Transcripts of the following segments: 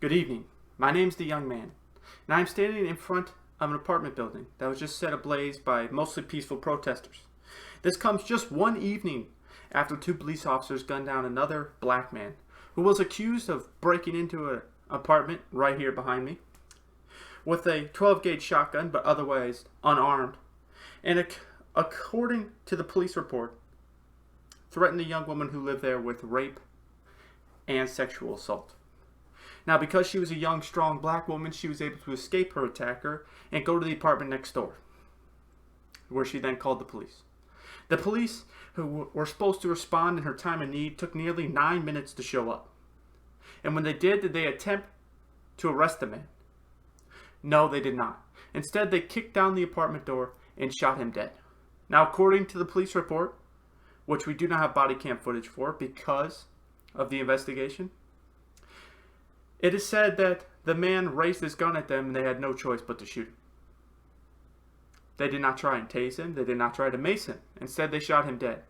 Good evening. My name's the young man, and I'm standing in front of an apartment building that was just set ablaze by mostly peaceful protesters. This comes just one evening after two police officers gunned down another black man who was accused of breaking into an apartment right here behind me with a 12-gauge shotgun but otherwise unarmed, and according to the police report, threatened a young woman who lived there with rape and sexual assault. Now, because she was a young, strong black woman, she was able to escape her attacker and go to the apartment next door, where she then called the police. The police, who were supposed to respond in her time of need, took nearly 9 minutes to show up. And when they did they attempt to arrest the man? No, they did not. Instead, they kicked down the apartment door and shot him dead. Now, according to the police report, which we do not have body cam footage for because of the investigation, it is said that the man raised his gun at them and they had no choice but to shoot him. They did not try and tase him. They did not try to mace him. Instead, they shot him dead.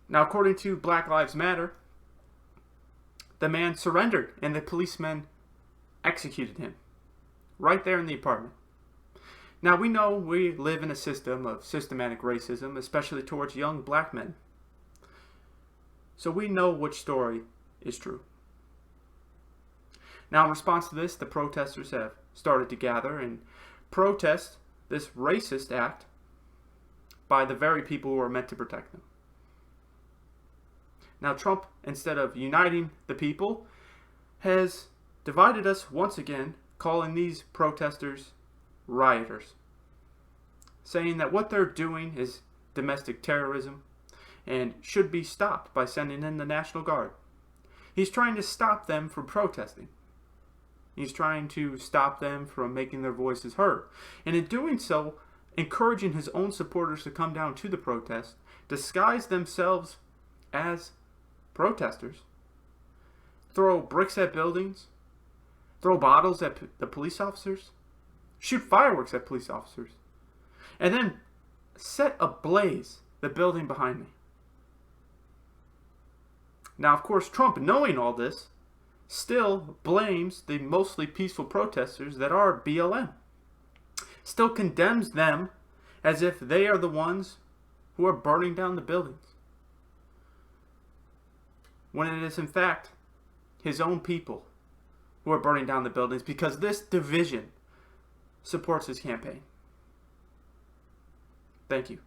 Now, according to Black Lives Matter, the man surrendered and the policemen executed him right there in the apartment. Now, we know we live in a system of systematic racism, especially towards young black men. So we know which story is true. Now, in response to this, the protesters have started to gather and protest this racist act by the very people who are meant to protect them. Now, Trump, instead of uniting the people, has divided us once again, calling these protesters rioters, saying that what they're doing is domestic terrorism and should be stopped by sending in the National Guard. He's trying to stop them from protesting. He's trying to stop them from making their voices heard. And in doing so, encouraging his own supporters to come down to the protest, disguise themselves as protesters, throw bricks at buildings, throw bottles at the police officers, shoot fireworks at police officers, and then set ablaze the building behind me. Now, of course, Trump, knowing all this, still blames the mostly peaceful protesters that are BLM. Still condemns them as if they are the ones who are burning down the buildings, when it is in fact his own people who are burning down the buildings because this division supports his campaign. Thank you.